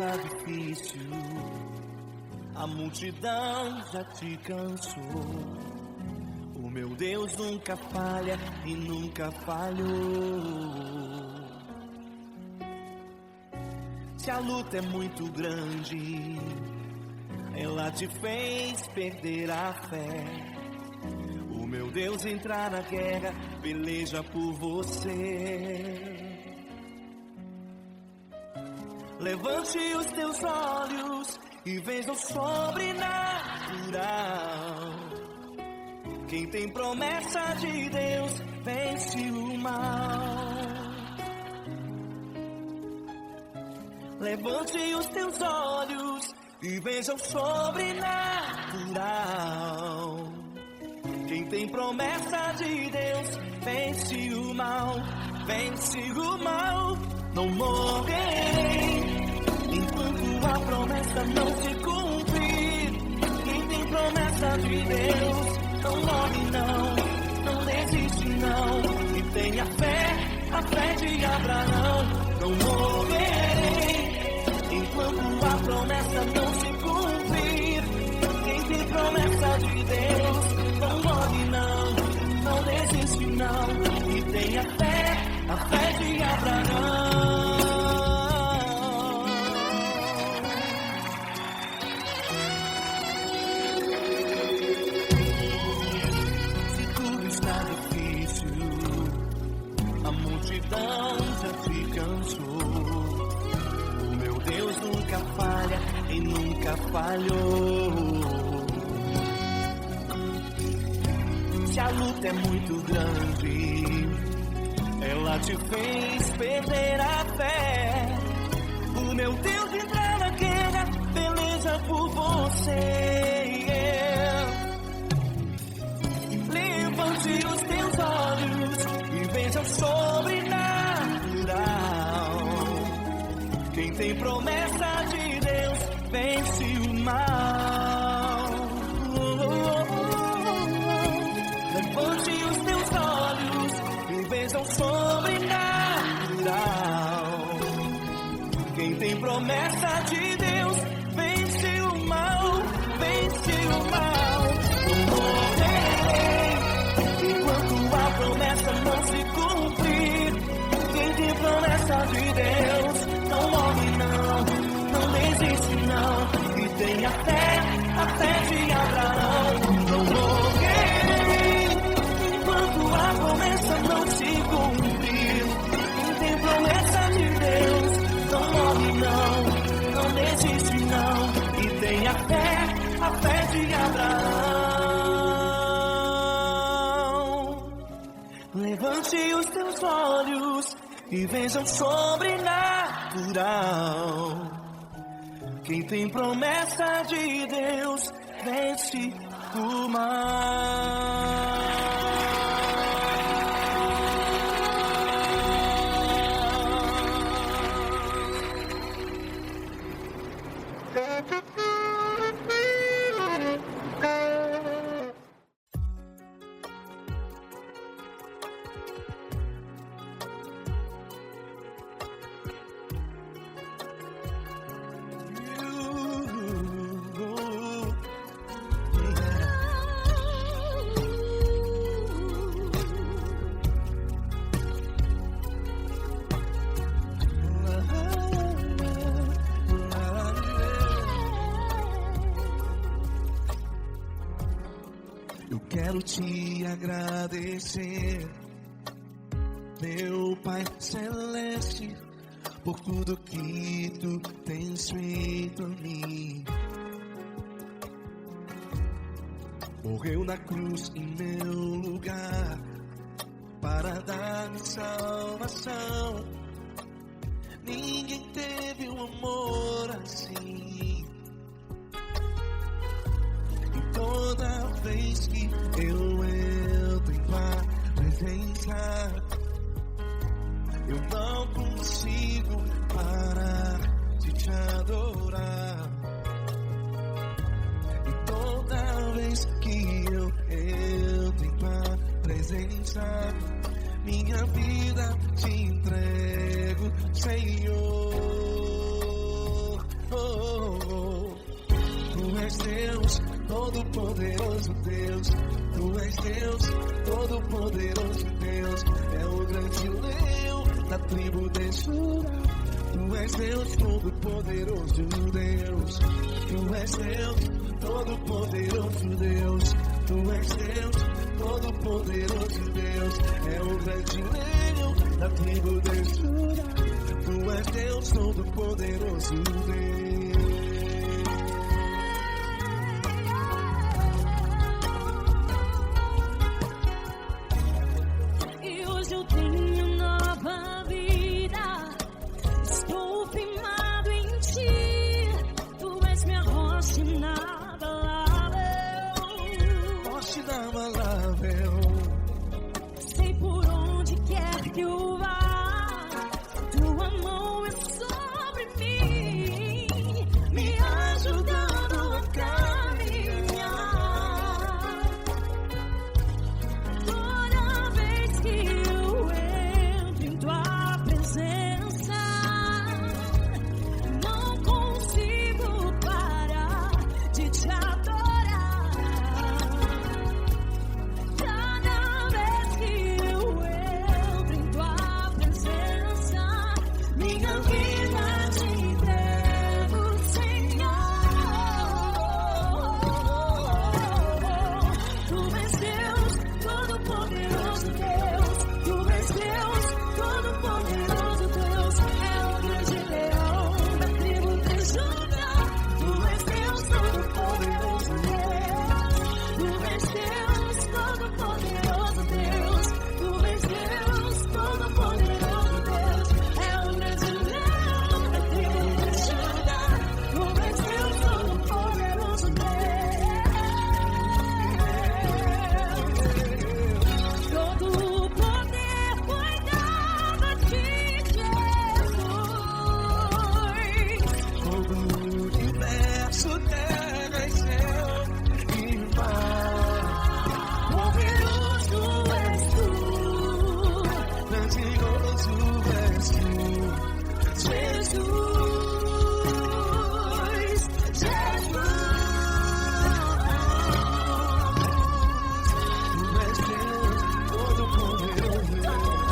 está difícil, a multidão já te cansou. O meu Deus nunca falha e nunca falhou. Se a luta é muito grande, ela te fez perder a fé. O meu Deus entrar na guerra, peleja por você. Levante os teus olhos e veja o sobrenatural. Quem tem promessa de Deus vence o mal. Levante os teus olhos e veja o sobrenatural. Quem tem promessa de Deus vence o mal, vence o mal. Não morrerei enquanto a promessa não se cumprir. Quem tem promessa de Deus não morre não, não desiste não. E tenha fé, a fé de Abraão. Não morrerei enquanto a promessa não se cumprir. Quem tem promessa de Deus não morre não, não desiste não. E tenha fé, a fé de Abraão. Se tudo está difícil, a multidão já te cansou. O meu Deus nunca falha e nunca falhou. Se a luta é muito grande, ela te fez perder a fé. O meu Deus entrar na guerra, peleja por você. Levante os teus olhos e veja o sobrenatural. Quem tem promessa de Deus vence o mal. Levante os teus olhos e veja o sobrenatural. Quem tem promessa de Deus vence o mal, vence o mal. Não morrerei enquanto a promessa não se cumprir. Quem tem promessa de Deus não morre não, não desiste não. E tenha fé, a fé de Abraão. Não morrerei enquanto a promessa não se cumprir. Quem tem promessa de Deus não morre não, não desiste não. E tenha fé, a fé de Abraão. Levante os teus olhos e veja o sobrenatural. Quem tem promessa de Deus vence o mal. Quero te agradecer, meu Pai Celeste, por tudo que tu tens feito a mim. Morreu na cruz em meu lugar para dar-me salvação. Ninguém teve um amor assim. E toda vez que eu entro em tua presença, eu não consigo parar de te adorar. E toda vez que eu entro em tua presença, minha vida te entrego, Senhor. és Deus, todo-poderoso Deus. Tu és Deus, todo-poderoso Deus. É o grande leão da tribo de Judá. Tu és Deus, todo-poderoso Deus. Tu és Deus, todo-poderoso Deus. Tu és Deus, todo-poderoso Deus. É o grande leão da tribo de Judá. Tu és Deus, todo-poderoso Deus. E hoje eu tenho nova vida. Estou firmado em ti. Tu és minha rocha inabalável. Rocha inabalável. Sei por onde quer que eu vá. Tua mão é sobre mim, me ajudando a caminhar. Toda vez que eu entro em tua presença, não consigo parar de te adorar. Cada vez que eu entro em tua presença, minha vida te entrego, Senhor. Tu és Deus, todo-poderoso Deus. Tu és Deus, todo-poderoso Deus. É o grande leão da tribo de Judá. Tu és Deus, todo-poderoso Deus. Tu és Deus, todo-poderoso Deus. Tu és Deus, todo-poderoso Deus. É o grande leão da tribo de Judá. Tu és Deus, todo-poderoso Deus. Todo o poder foi dado a ti, Jesus. Todo o universo, terra e céu e mar. Poderoso és tu, Grandioso és tu, Jesus. Tu és Deus, todo-poderoso Deus.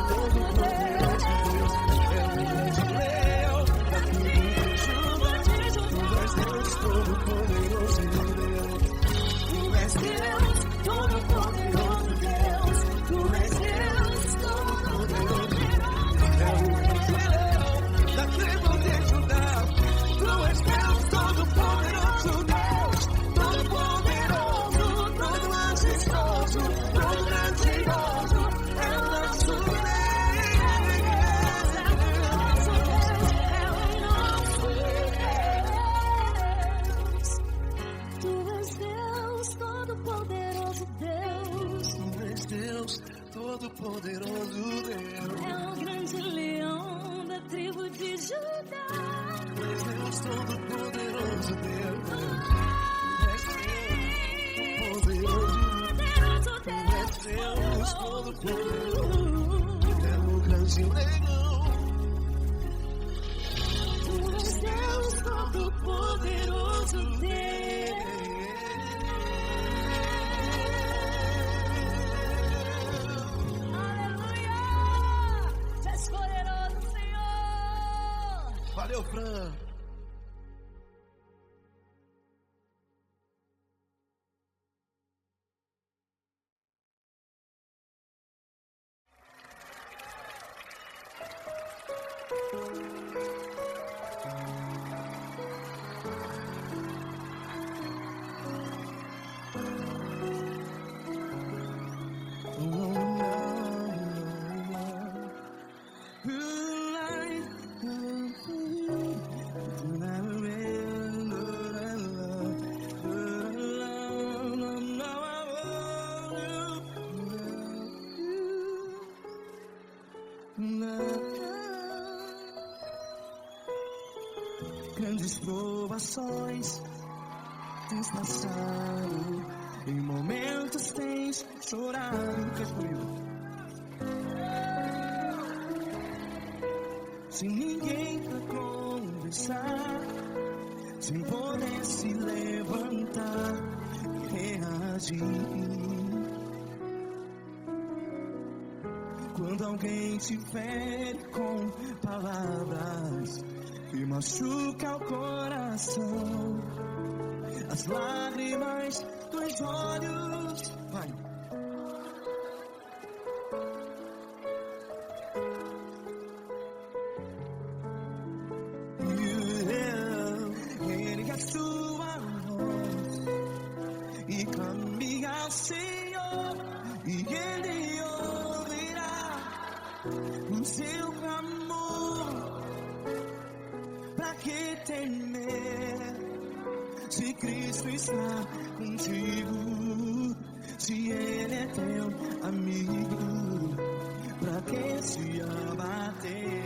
Todo-poderoso Deus. É o grande leão da tribo de Judá. Tu és Deus, todo-poderoso Deus. Tu és Deus, todo-poderoso Deus. Tu és Deus, todo-poderoso É o grande leão da tribo de Judá. Tu és Deus, todo-poderoso Deus. Todo-poderoso, todo majestoso, todo grandioso. É o nosso Deus. Tu és Deus, todo-poderoso Deus. Tu és Deus, todo-poderoso Deus. É o grande leão da tribo de Judá. Tu és Deus, todo-poderoso Deus. Tu és Deus, poderoso. Tu és Deus, todo-poderoso. É o grande leão. Tu és Deus, todo-poderoso Deus. Aleluia! Tu és poderoso, Senhor. Valeu, Fran. Grandes provações tens passado, em momentos tens chorado. Sem ninguém pra conversar, sem poder se levantar e reagir. Quando alguém te fere com palavras que machuca o coração, as lágrimas dos olhos, vai. Ergue a sua voz e clame ao Senhor, e Ele ouvirá o seu clamor. Pra que temer, se Cristo está contigo, se Ele é teu amigo? Pra que se abater?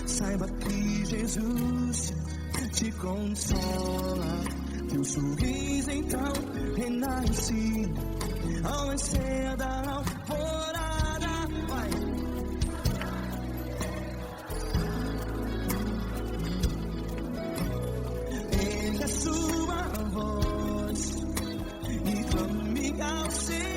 Saiba que Jesus te consola, teu sorriso então renasce ao nascer da alvorada. Vai. Ergue a sua voz e clame ao Senhor.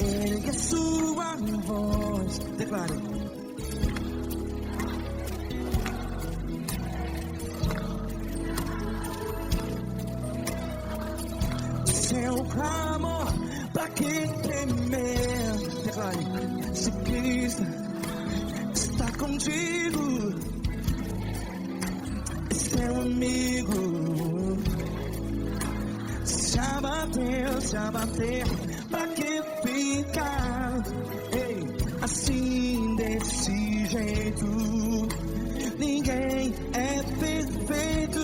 Ergue a sua voz, declare. Seu clamor, pra que temer? Declare. Se Cristo está contigo, seu amigo. Se abater, pra que ficar? Ei, assim desse jeito, ninguém é perfeito.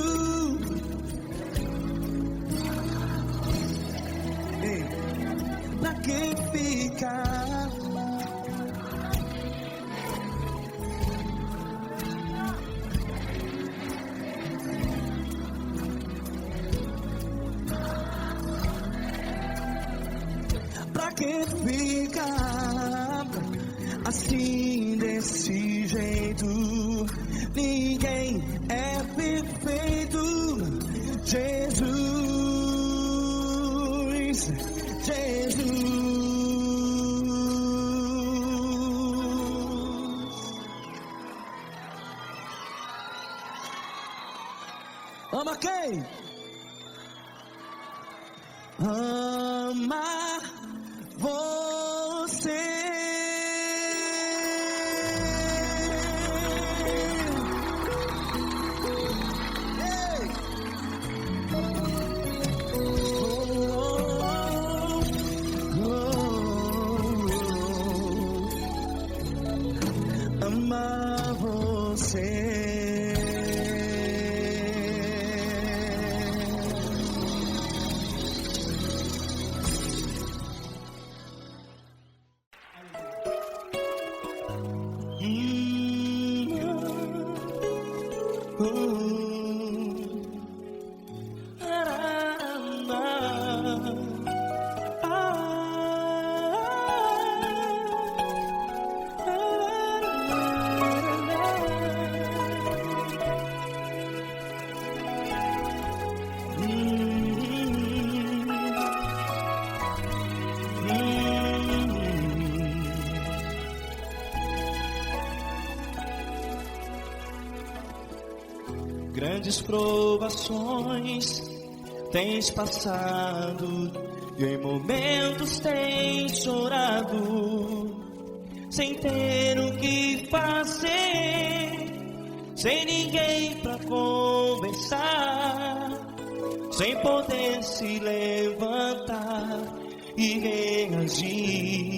Ei, pra que ficar? Pra que ficar assim desse jeito? Ninguém é perfeito. Jesus, Jesus. Ama quem? Amar você. Amar você. Grandes provações tens passado e em momentos tens chorado, sem ter o que fazer, sem ninguém pra conversar, sem poder se levantar e reagir.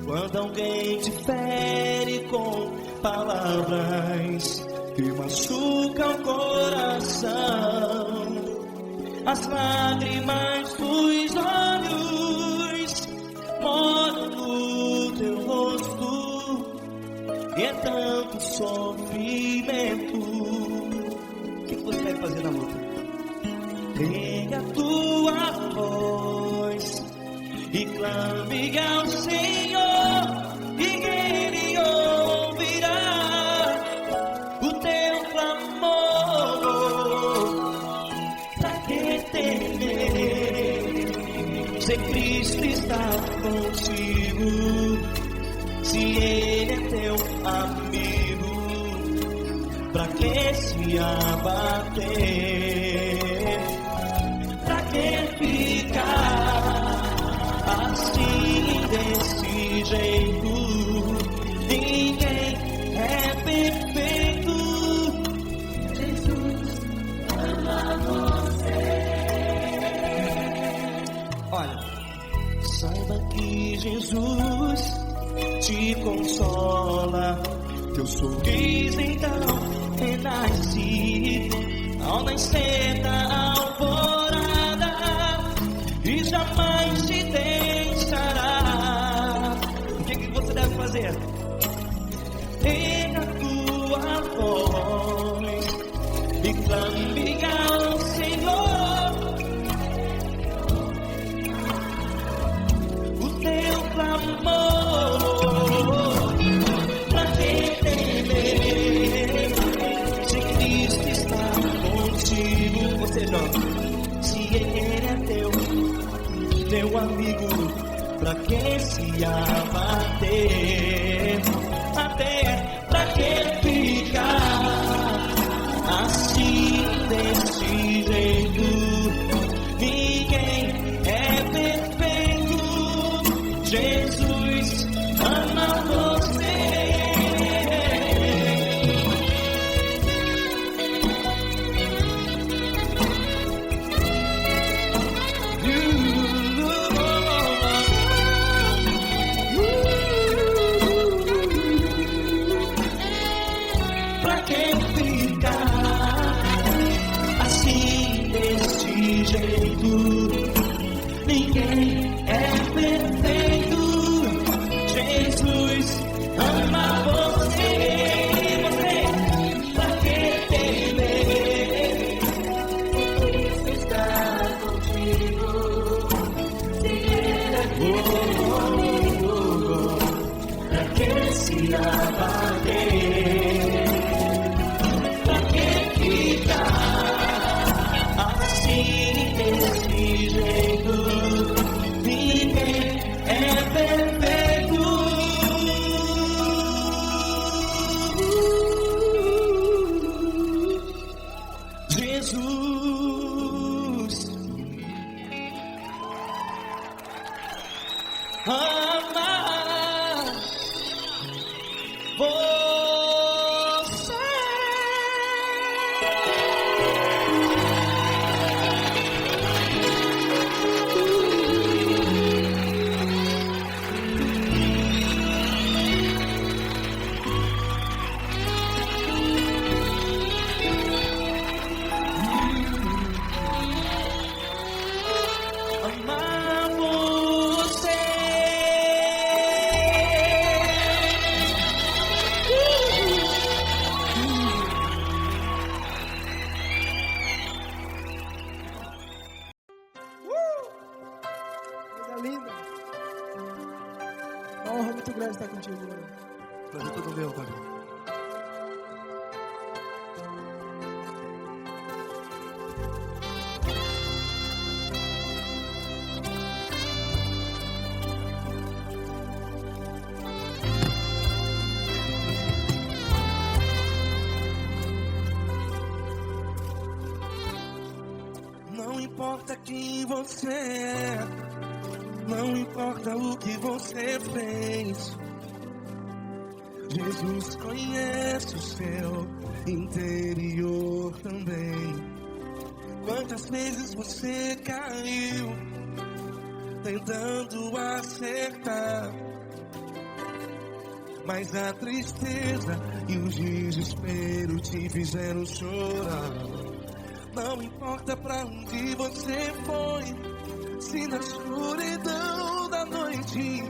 Quando alguém te fere com palavras que machucam o coração, as lágrimas dos olhos moram no teu rosto, e é tanto sofrimento. O que você vai fazer na luta? Pega a tua voz e clame ao Senhor, e Ele ouvirá o teu clamor. Pra que temer, se Cristo está contigo, se Ele é teu amigo? Pra que se abater? Pra que ficar assim desse jeito? Ninguém é perfeito. Jesus ama você. Olha, saiba que Jesus te consola, teu sorriso então renasce ao nascer da alvorada, e jamais te deixará. O que você deve fazer? Pega a tua voz e clame ao Senhor, o teu clamor. Pra que temer, se Cristo está contigo? Você não. Se Ele é teu amigo, pra que se abater? Até pra que ficar assim desse jeito? Ninguém é perfeito. Jesus ama você. Ninguém é perfeito. Jesus ama você. Pra que temer? Cristo está contigo. Se Ele é comigo, pra que se abater? Pra que ficar assim desse jeito? Ninguém é perfeito. amar você. Amar você. Coisa linda. Uma honra muito grande estar contigo, mano. Prazer todo meu, Pai. Não importa quem você é, não importa o que você fez, Jesus conhece o seu interior também. Quantas vezes você caiu tentando acertar, mas a tristeza e o desespero te fizeram chorar. Não importa pra onde você foi, se na escuridão da noite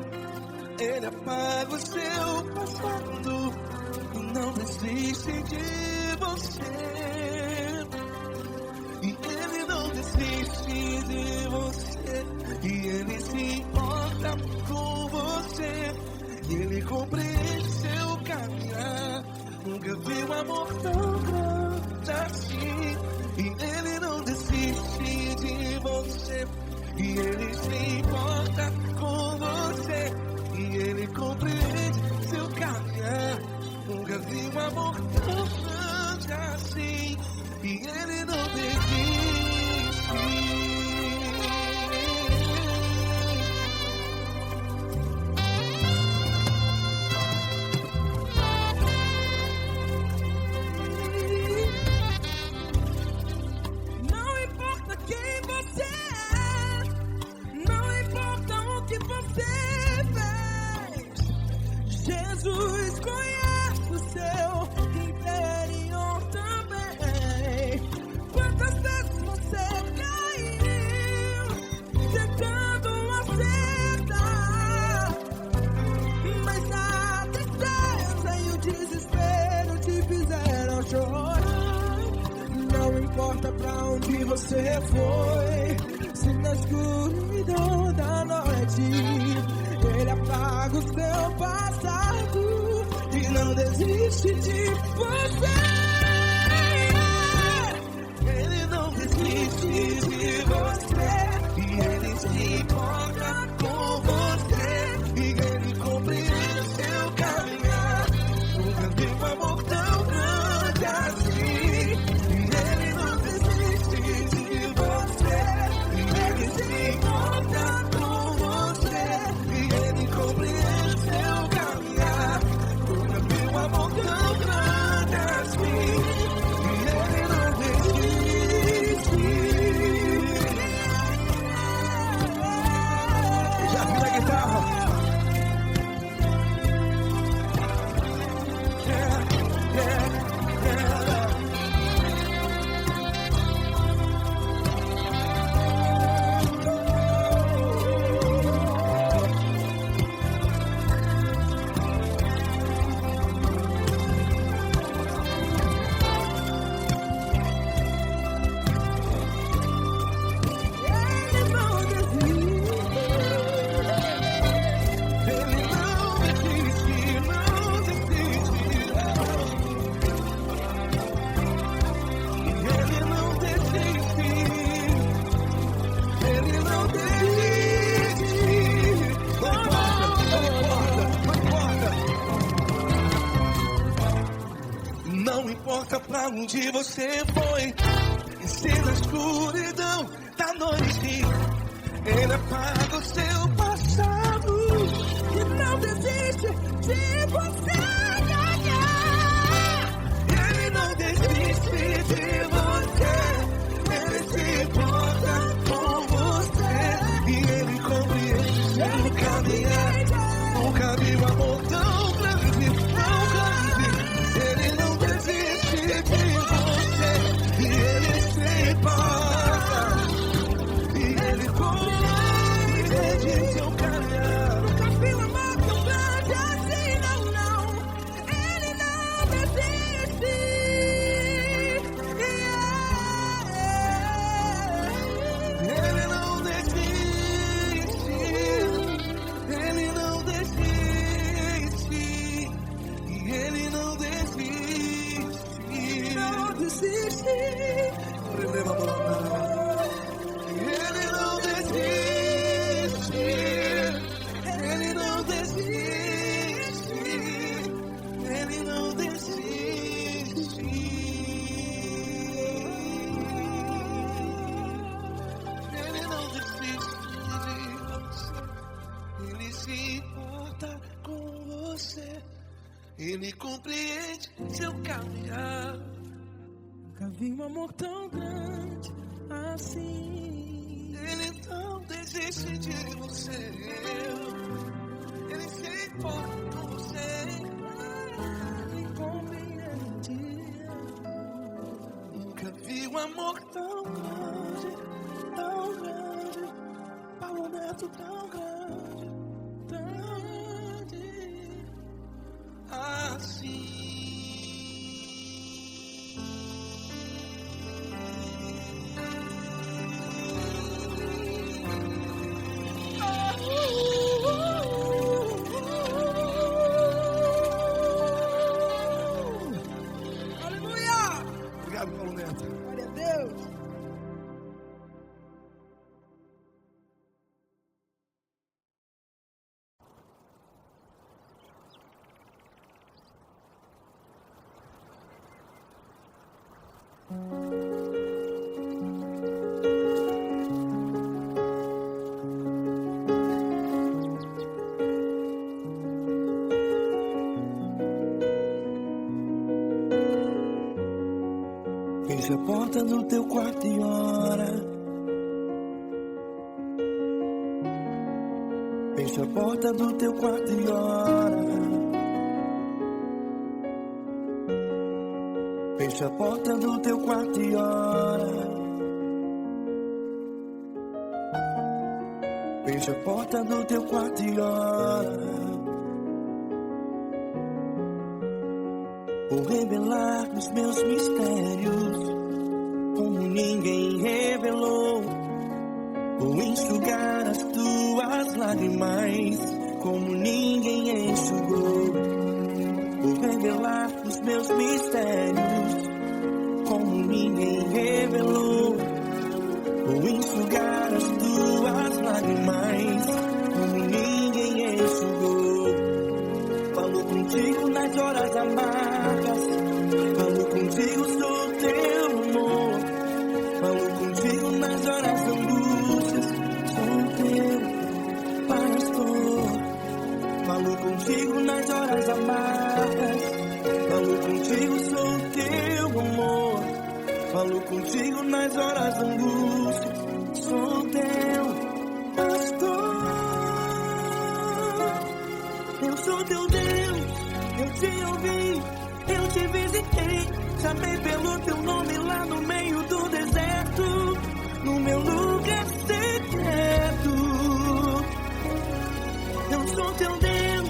Ele apaga o seu passado e não desiste de você. E Ele não desiste de você, e Ele se importa com você, e Ele compreende seu caminhar. Nunca vi um amor tão grande assim. E Ele não desiste de você, e Ele se importa com você, e Ele compreende seu caminhar. Nunca vi um amor tão grande assim, e Ele não desiste. Não importa quem você é, não importa o que você fez, Jesus conhece o seu interior também. Quantas vezes você caiu tentando acertar, mas a tristeza e o desespero te fizeram chorar. Não importa pra onde você foi, se na escuridão da noite Ele apaga o seu passado e não desiste de você. Ele não desiste de você, e Ele se importa com você, e Ele compreende seu caminhar. Nunca vi um amor tão grande assim. E Ele não desiste de você, e Ele se importa com você, e Ele compreende seu caminhar. Nunca vi um amor tão grande assim. E Ele não desiste. Já vi a guitarra. Ele não desiste. Ele não desiste, não desiste. Ele não desiste. Ele não desiste. Não importa pra onde você foi, e se na escuridão da noite Ele apaga o seu passado nunca vi um amor tão grande, Ele não desiste de você, e Ele se importa, e Ele cuida de seu caminhar. Nunca vi um amor tão grande assim, não. Ele não desiste. Ele não desiste, Ele não desiste, e Ele não desiste. Não desiste. Ele não desiste, Ele não desiste, Ele não desiste. Ele não desiste de você, Ele se importa com você, Ele compreende seu caminhar. Nunca vi um amor tão grande assim. Ele não desiste de você, Ele se importa com você. Ele compreende. Nunca vi um amor tão grande, Paulo Neto tão grande, assim. Aleluia! Obrigado, Paulo Neto. Glória a Deus! Fecha a porta do teu quarto e ora. Fecha a porta do teu quarto e ora. Fecha a porta do teu quarto e ora. Fecha a porta do teu quarto e ora. Vou revelar os meus mistérios, como ninguém revelou. Vou enxugar as tuas lágrimas, como ninguém enxugou. Vou revelar os meus mistérios, como ninguém revelou. Vou enxugar as tuas lágrimas, como ninguém enxugou. Falo contigo nas horas amargas, falo contigo sobre teu amor. Falo contigo nas horas angústias, sou teu pastor. Falo contigo nas horas amargas, falo contigo, sou teu amor. Falo contigo nas horas angústias, sou teu pastor. Eu sou teu Deus, eu te ouvi, eu te visitei. Chamei pelo teu nome lá no meio do deserto, no meu lugar secreto. Eu sou teu Deus,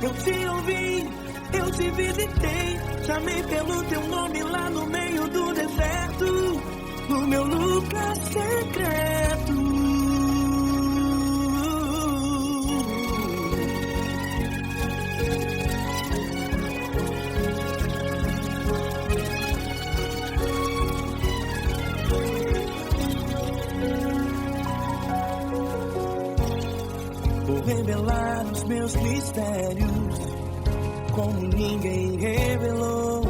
eu te ouvi, eu te visitei. Chamei pelo teu nome lá no meio do deserto, no meu lugar secreto. Vou revelar os meus mistérios, como ninguém revelou.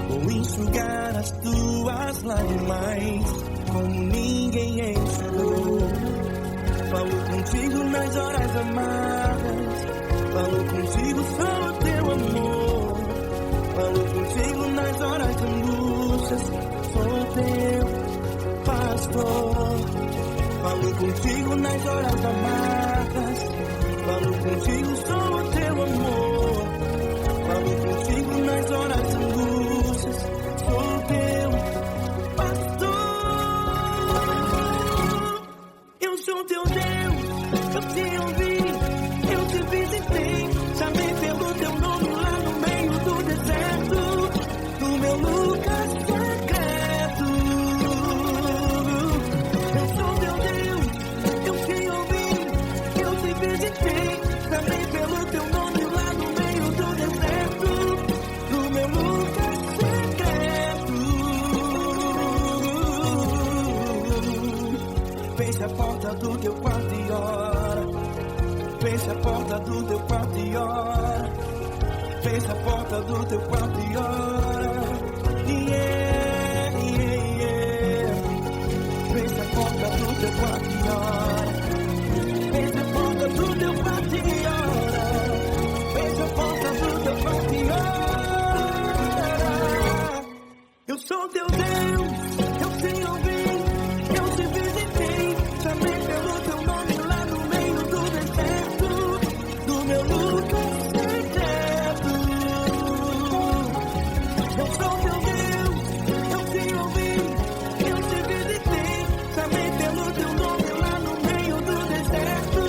Vou enxugar as tuas lágrimas, como ninguém enxugou. Falo contigo nas horas amargas, falo contigo só o teu amor. Falo contigo nas horas de angústias, sou teu pastor. Falo contigo nas horas amargas, do teu quarto e ora. Fecha a porta do teu quarto e ora. Fecha a porta do teu quarto e ora. Yeah, yeah, yeah. Fecha a porta do teu quarto e ora. Fecha a porta do teu quarto e ora. Fecha a porta do teu quarto e ora. Eu sou teu Deus, eu te ouvi, eu te visitei, chamei pelo teu nome lá no meio do deserto, do meu lugar secreto. Eu sou teu Deus, eu te ouvi, eu te visitei, chamei pelo teu nome lá no meio do deserto,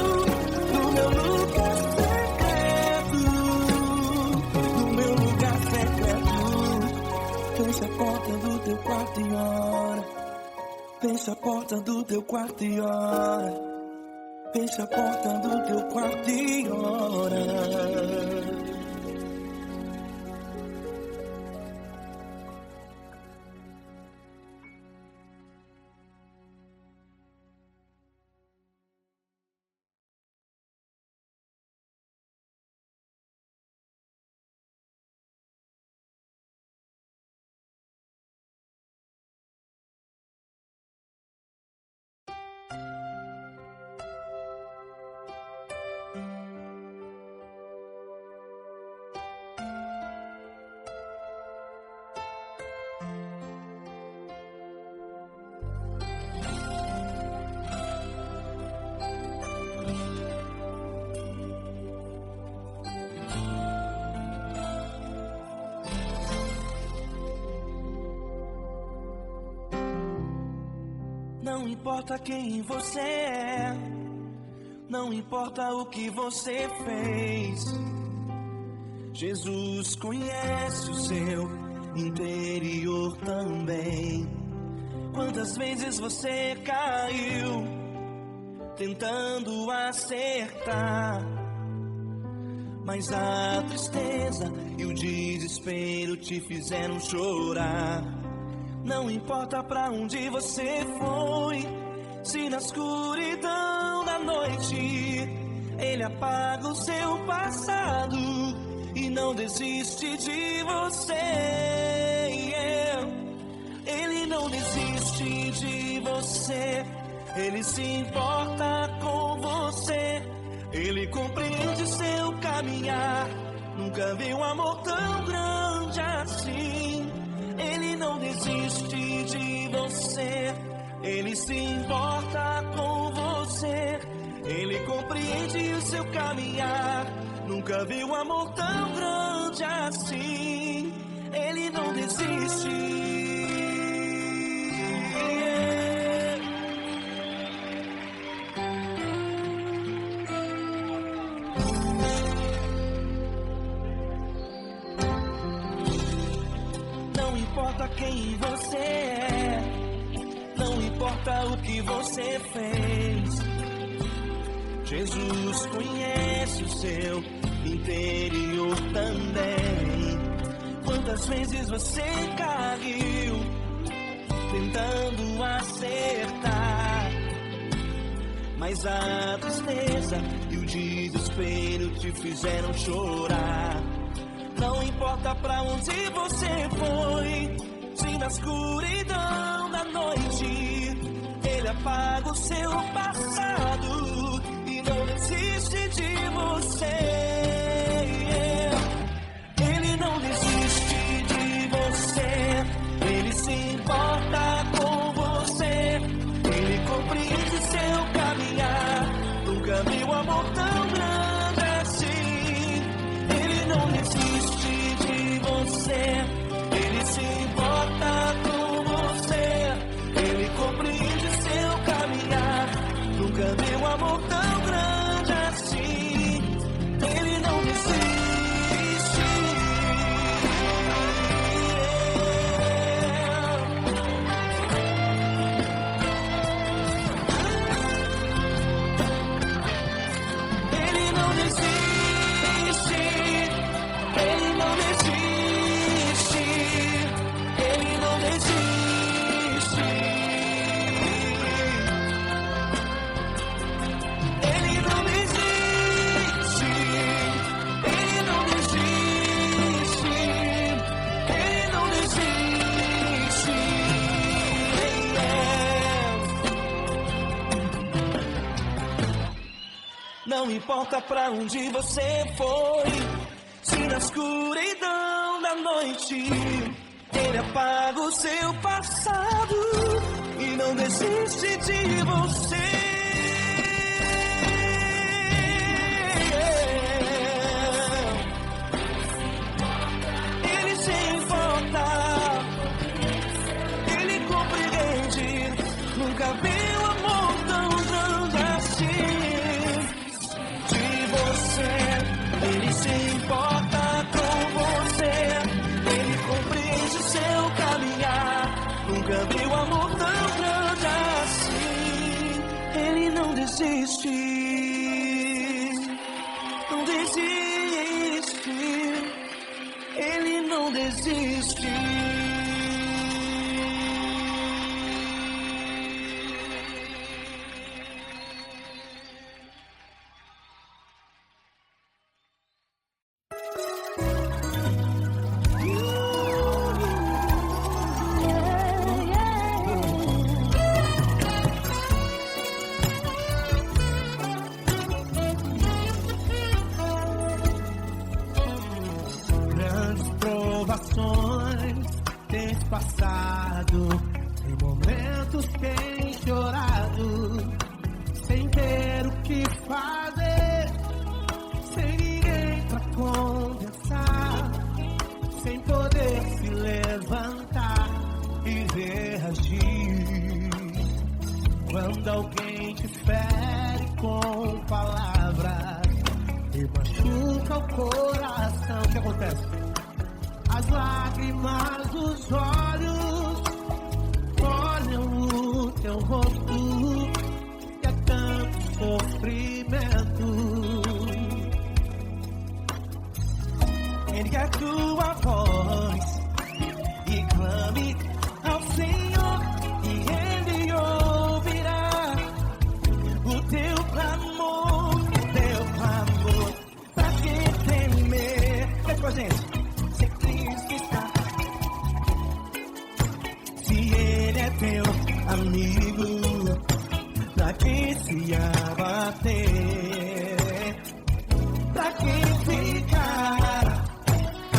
do meu lugar secreto, do meu lugar secreto. Fecha a porta do teu quarto e ora. Fecha a porta do teu quarto e ora. Fecha a porta do teu quarto e ora. Não importa quem você é, não importa o que você fez, Jesus conhece o seu interior também. Quantas vezes você caiu, tentando acertar, mas a tristeza e o desespero te fizeram chorar. Não importa pra onde você foi, se na escuridão da noite Ele apaga o seu passado e não desiste de você. Ele não desiste de você, Ele se importa com você, Ele compreende seu caminhar. Nunca vi um amor tão grande assim. Ele não desiste de você, Ele se importa com você, Ele compreende o seu caminhar. Nunca vi um amor tão grande assim. Ele não desiste. Não importa quem você é, não importa o que você fez, Jesus conhece o seu interior também. Quantas vezes você caiu, tentando acertar, mas a tristeza e o desespero te fizeram chorar. Não importa pra onde você foi, se na escuridão da noite Ele apaga o seu passado e não desiste de você. Ele não desiste de você, Ele se importa com você, Ele compreende seu caminhar. Nunca vi um amor tão grande assim. Ele não desiste de você, Ele se importa com você, Ele compreende seu caminhar. Nunca vi um amor tão grande assim. Ele não desiste. Ele não desiste. Ele não desiste. Ele não desiste. não importa pra onde você foi. Se na escuridão da noite ele apaga o seu passado e não desiste de você. Ele se importa, ele compreende. Nunca viu amor tão grande assim de você. Ele se importa com você, ele compreende o seu caminhar. Nunca viu amor tão grande assim. Ele não desiste, não desiste. Ele não desiste. Grandes provações tens passado, em momentos tens chorado, sem ter o que fazer, sem ninguém pra conversar, sem poder se levantar e reagir. Quando alguém te fere com palavras e machuca o coração, o que acontece? As lágrimas dos olhos olham o teu rosto e é tanto sofrimento. Ergue a tua voz e clame ao Senhor e Ele ouvirá o teu clamor, pra que temer? Canta com a gente. Se Cristo está, se Ele é teu amigo, pra que se abater? Pra que ficar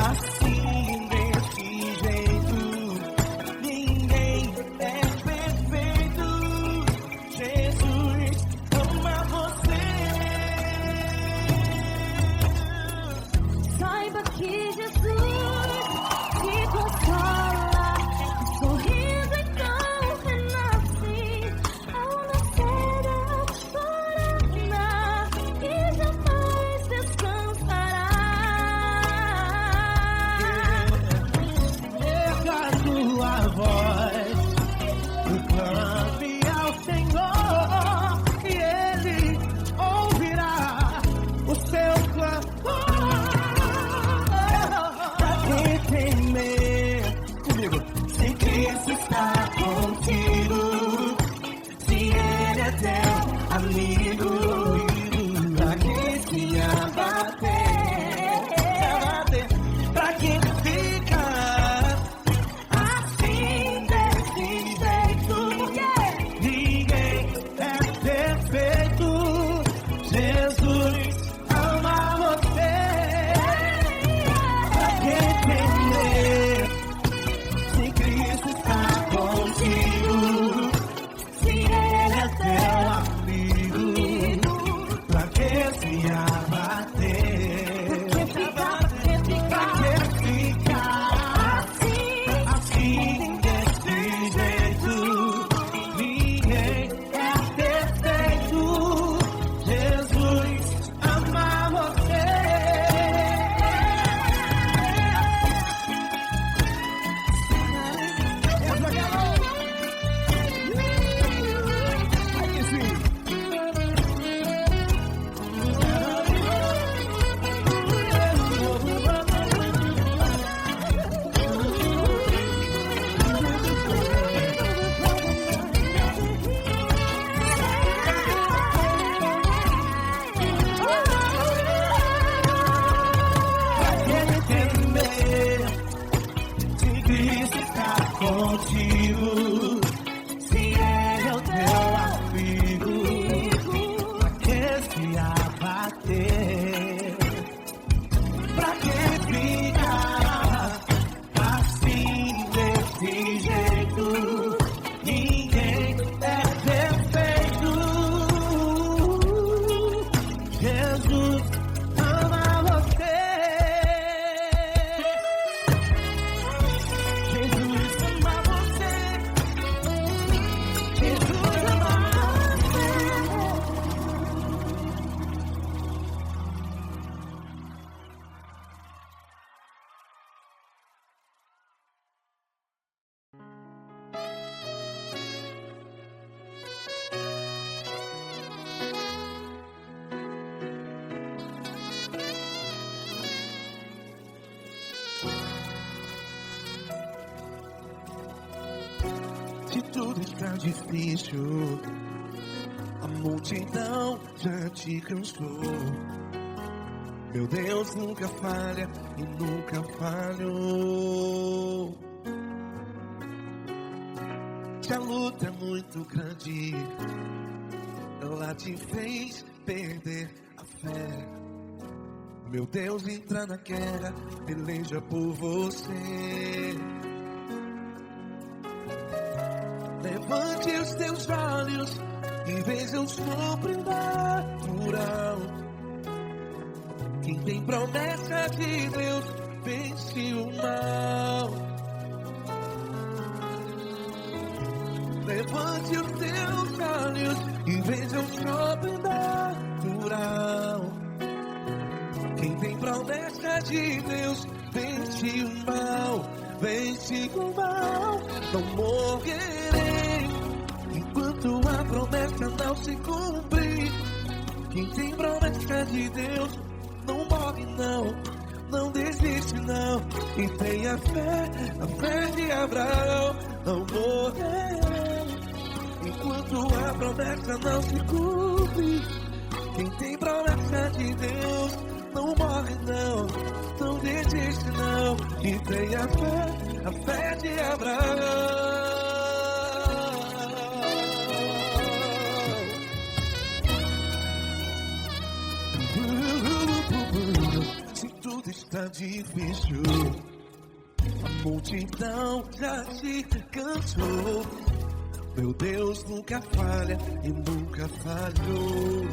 assim desse jeito? Ninguém é perfeito. Jesus ama você. Saiba que Jesus te consola, sorrindo então renasce ao nascer da corona e jamais descansará. Erga a tua voz e clame ao Senhor e Ele ouvirá o seu clamor. Pra que temer? Comigo. Se Cristo está contigo, se Ele é teu amigo, pra que se abater? Pra que ficar assim desse jeito? Ninguém é perfeito. Jesus ama você. Pra que temer? Se Cristo está contigo, se Ele é teu amigo, pra que se abater? Pra que ficar assim desse jeito? Ninguém é perfeito. Jesus ama você. Aí sim. ama você. Jesus ama você. Jesus ama você. Se tudo está difícil, a multidão já te cansou. Meu Deus nunca falha e nunca falhou. Se a luta é muito grande, ela te fez perder a fé. Meu Deus entra na guerra, peleja por você. Levante os teus olhos e veja o sobrenatural. Quem tem promessa de Deus vence o mal. Levante os teus olhos e veja o sobrenatural. Quem tem promessa de Deus vence o mal. Vence o mal. Não morrerei enquanto a promessa não se cumprir. Quem tem promessa de Deus não morre não, não desiste não. E tenha fé, a fé de Abraão. Não morrerei enquanto a promessa não se cumpre. Quem tem promessa de Deus não morre não, não desiste não. E tenha fé, a fé de Abraão. Se tudo está difícil, a multidão já te cansou. Meu Deus nunca falha e nunca falhou.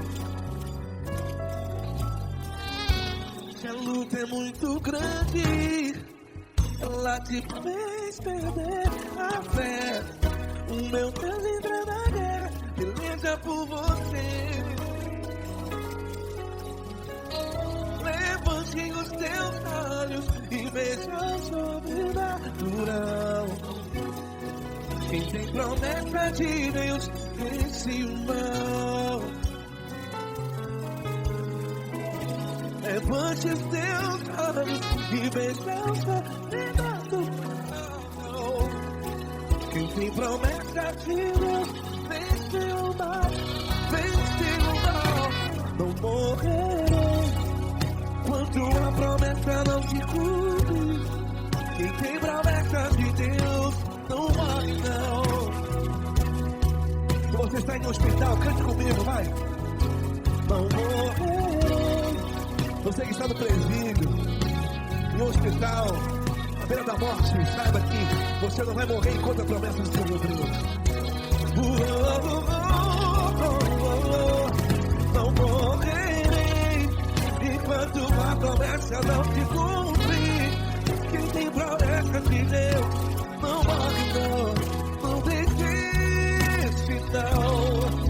Se a luta é muito grande, ela te fez perder a fé. O meu Deus entra na guerra, peleja por você. Levante os teus olhos e veja o sobrenatural. Quem tem promessa de Deus vence o mal. Levante os teus olhos e veja o sobrenatural. Quem tem promessa de Deus vence o mal. Vence o mal. Não morrerei quando a promessa não se cumpre. Quem tem promessa de Deus não morre não. Se você está em um hospital, cante comigo, vai. Não morrerei. Você que está no presídio, em um hospital, à beira da morte, saiba que você não vai morrer enquanto a promessa não se cumprir. Não morrerei enquanto a promessa não se cumprir. Quem tem promessa de Deus não morre não, não desiste não.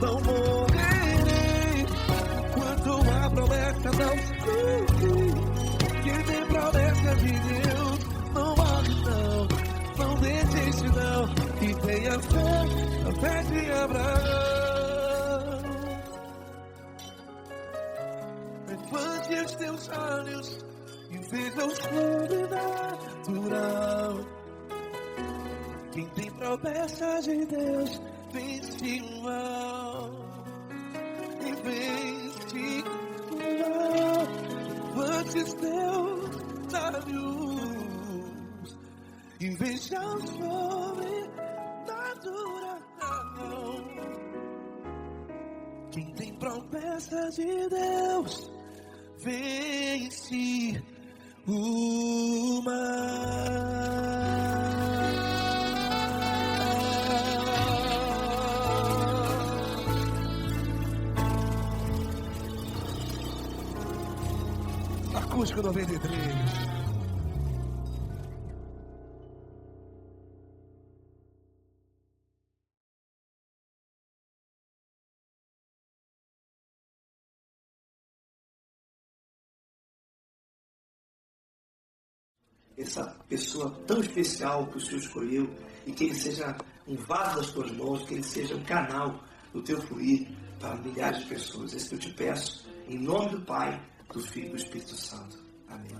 Não morrerei enquanto a promessa não se cumprir. Quem tem promessa de Deus não morre não, não desiste não. E tenha fé, a fé de Abraão. Levante os teus olhos e veja o sobrenatural. Quem tem promessa de Deus vence o mal. E vence o mal. Levante os teus olhos e veja o sobrenatural. Quem tem promessa de Deus vence o mal. Acústico 93. Essa pessoa tão especial que o Senhor escolheu, e que ele seja um vaso das tuas mãos, que ele seja um canal do teu fluir para milhares de pessoas. É isso que eu te peço, em nome do Pai, do Filho e do Espírito Santo. Amém.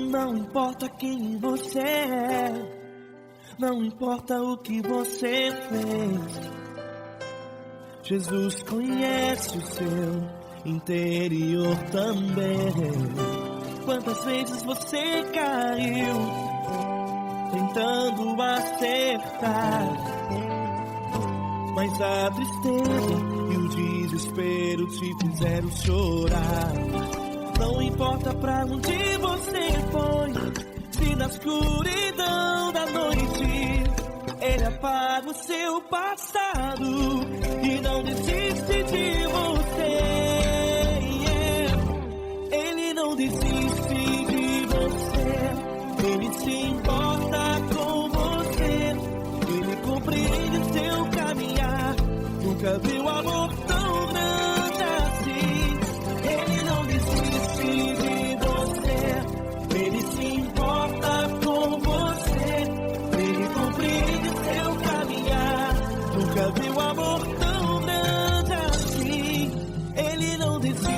Não importa quem você é, não importa o que você fez, Jesus conhece o seu interior também. Quantas vezes você caiu, tentando acertar, mas a tristeza e o desespero te fizeram chorar. Não importa pra onde você foi, se na escuridão da noite Ele apaga o seu passado e não desiste de você. Ele não desiste de você, Ele se importa com você, Ele compreende o seu caminhar. Nunca viu amor tão grande assim. Ele não desiste de você, Ele se importa com você, Ele compreende o seu caminhar. Nunca viu amor tão grande assim. Ele não desiste.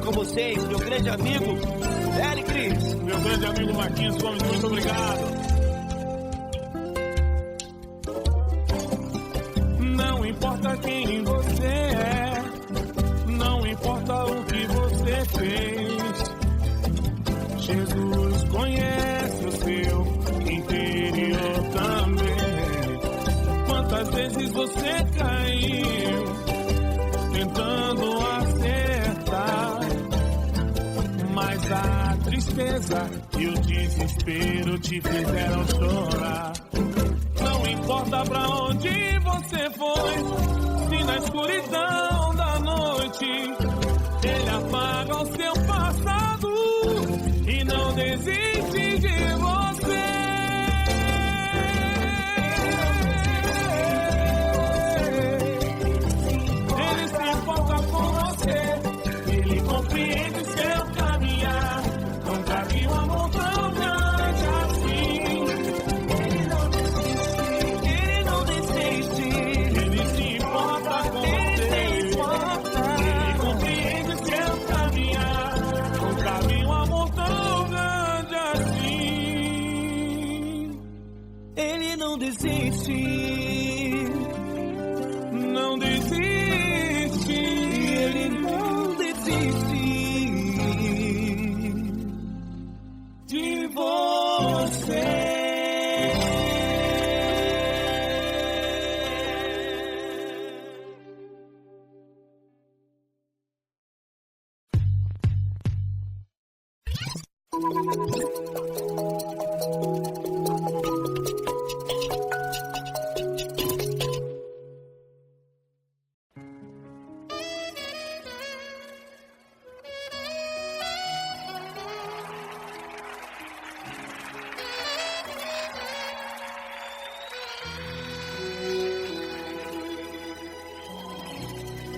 Com vocês, meu grande amigo Eli Cris. Meu grande amigo Marquinhos Gomes, muito obrigado. Não importa quem você é, não importa o que você fez, Jesus conhece o seu interior também. Quantas vezes você caiu, tentando acertar, mas a tristeza e o desespero te fizeram chorar. Não importa pra onde você foi, se na escuridão da noite Ele apaga o seu passado e não desiste de você. Ele se importa com você, Ele compreende o seu caminhar. Nunca vi um amor tão grande assim. Ele se importa com você, Ele compreende o seu caminhar. Nunca vi um amor tão grande assim. Ele não desiste, Não desiste, Ele não desiste de você.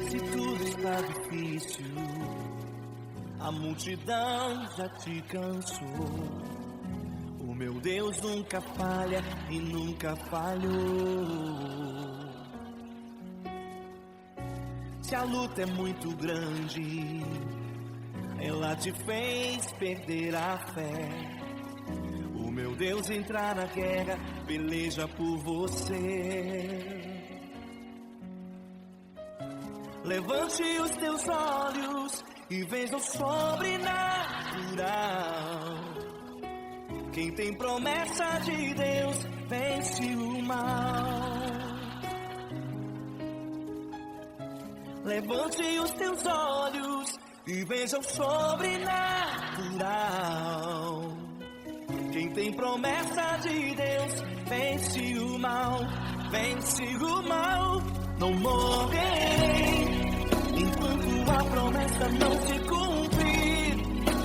Se tudo está difícil, a multidão já te cansou. O meu Deus nunca falha e nunca falhou. Se a luta é muito grande, ela te fez perder a fé. O meu Deus entrar na guerra, peleja por você. Levante os teus olhos e veja o sobrenatural. Quem tem promessa de Deus vence o mal. Levante os teus olhos e veja o sobrenatural. Quem tem promessa de Deus vence o mal, vence o mal. Não morrerei enquanto a promessa não se cumprir.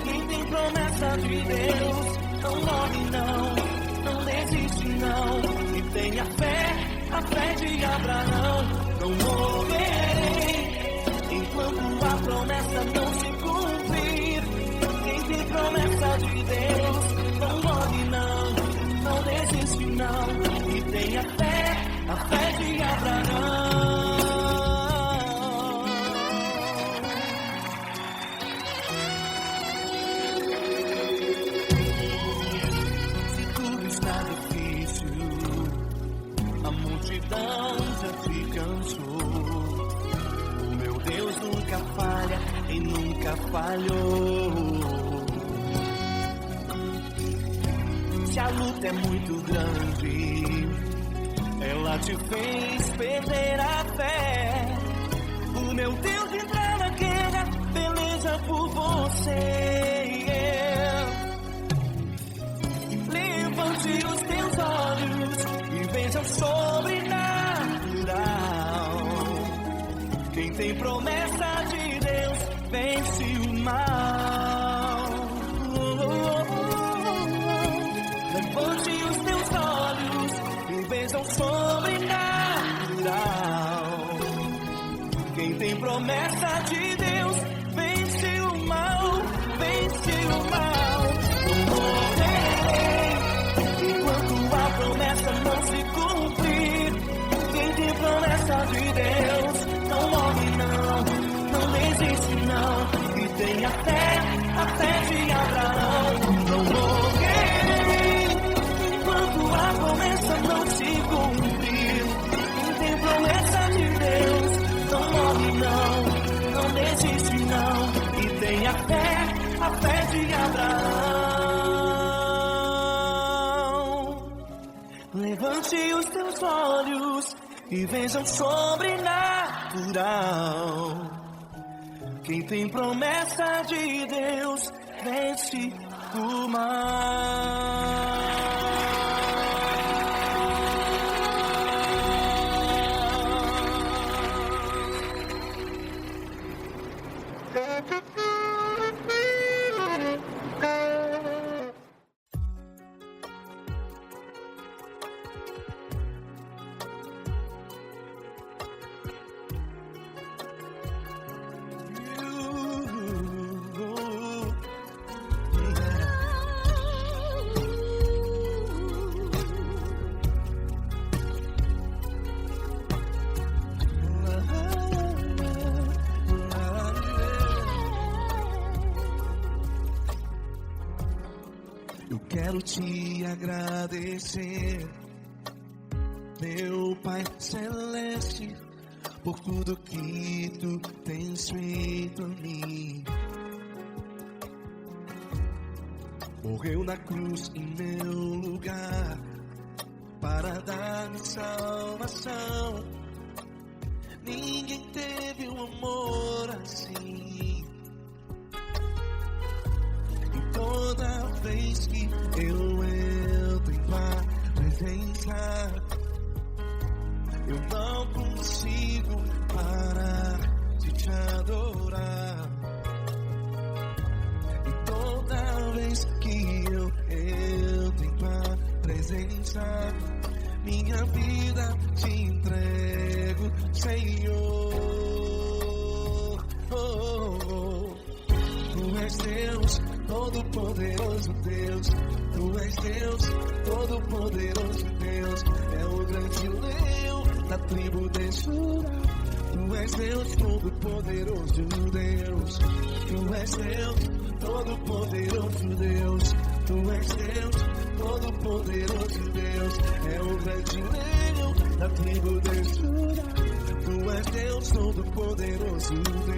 Quem tem promessa de Deus não morre não, não desiste não. E tenha fé, a fé de Abraão. Não morrerei enquanto a promessa não se cumprir. Quem tem promessa de Deus não morre não, não desiste não. E tenha fé, a fé de Abraão. Se tudo está difícil, a multidão já te cansou. O meu Deus nunca falha e nunca falhou. Se a luta é muito grande, ela te fez perder a fé. O meu Deus entra na guerra, peleja por você. Levante os teus olhos e veja o sobrenatural. Quem tem promessa de Deus vence o mal. Levante os teus olhos e veja o sobrenatural. Quem tem promessa de Deus vence o mal, vence o mal. Não morrerei enquanto a promessa não se cumprir. Quem tem promessa de Deus não morre não, não desiste não. E tenha fé, a fé de Abraão. Não morrerei enquanto a promessa não se cumprir. Quem tem promessa de Deus não morre não, não desiste não. E tenha fé, a fé de Abraão. Levante os teus olhos e veja o sobrenatural. Quem tem promessa de Deus vence o mal. Quero te agradecer, meu Pai Celeste, por tudo que tu tens feito a mim. Morreu na cruz em meu lugar para dar-me salvação. Ninguém teve um amor assim. E toda vez que eu entro em tua presença, eu não consigo parar de te adorar. E toda vez que eu entro em tua presença, minha vida te entrego, Senhor. Tu és Deus, Todo-Poderoso Deus. Tu és Deus, Todo-Poderoso Deus. É o grande leão da tribo de Judá. Tu és Deus, Todo-Poderoso Deus. Tu és Deus, Todo-Poderoso Deus. Tu és Deus, Todo-Poderoso Deus. É o grande leão da tribo de Judá. Tu és Deus, Todo-Poderoso Deus.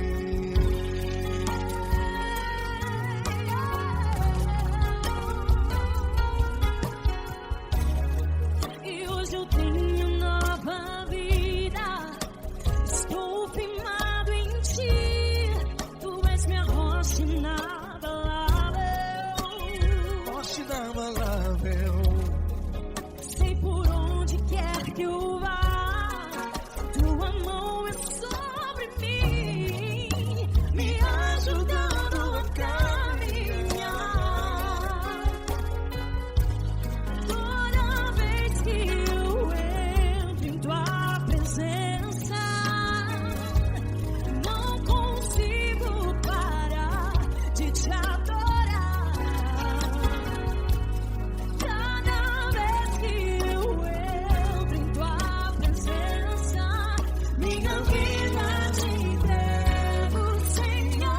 E hoje eu tenho nova vida. Estou firmado em ti. Tu és minha rocha inabalável. Rocha inabalável. Sei por onde quer que eu vá, tua mão é sobre mim, me ajudando a caminhar. Toda vez que eu entro em tua presença, não consigo parar de te adorar. Cada vez que eu entro em tua presença, minha vida te entrego, Senhor.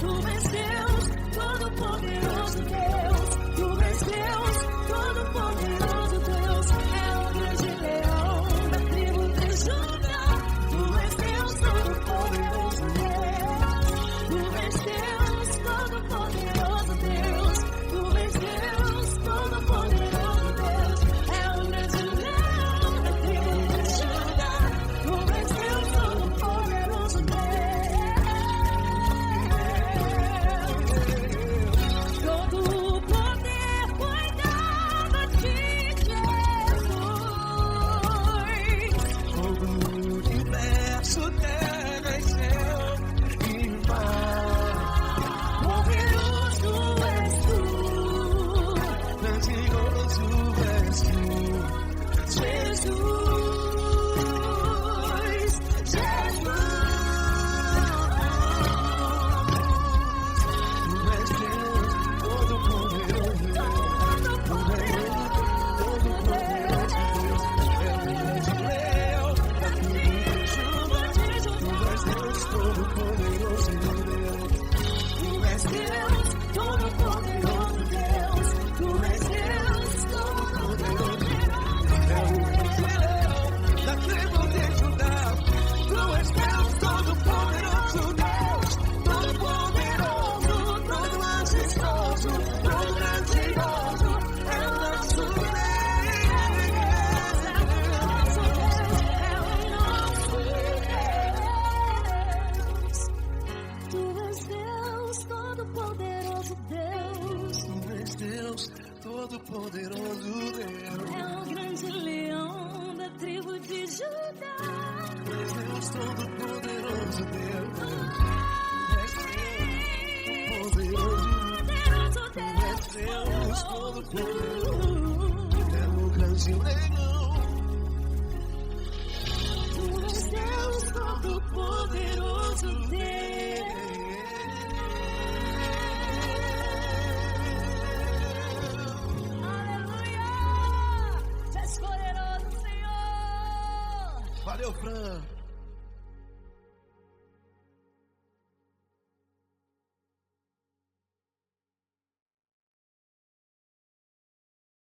Tu és Deus, Todo-Poderoso Deus. Tu és Deus, Todo-Poderoso Deus. É o grande leão da tribo de Judá. Tu és Deus, Todo-Poderoso Deus. Tu és Deus, Todo-Poderoso Deus. Tu és Deus, Todo-Poderoso Deus. É o grande leão da tribo de Judá. Tu és Deus, Todo-Poderoso Deus. Todo o poder foi dado a ti, Jesus. Todo o universo, terra e céu e mar. Poderoso és tu, Grandioso és tu, Jesus, Jesus. Tu és Deus, Todo-Poderoso Deus. Todo-Poderoso Deus. É o grande leão da tribo de Judá. Tu és Deus, Todo-Poderoso Deus. Tu és Deus, Todo-Poderoso Deus. Tu és Deus, Todo-Poderoso Deus. É o grande leão da tribo de Judá. Tu és Deus, Todo-Poderoso Deus. Todo-Poderoso, todo majestoso, todo grandioso. É o nosso Deus. Tu és Deus, Todo-Poderoso Deus. Tu és Deus, Todo-Poderoso Deus. É o grande leão da tribo de Judá. Tu és Deus, Todo-Poderoso Deus. Tu és Deus, Poderoso Tu és Deus, Todo-Poderoso. É o grande leão. Tu és Deus, Todo-Poderoso Deus. Aleluia! Tu és poderoso, Senhor. Valeu, Fran.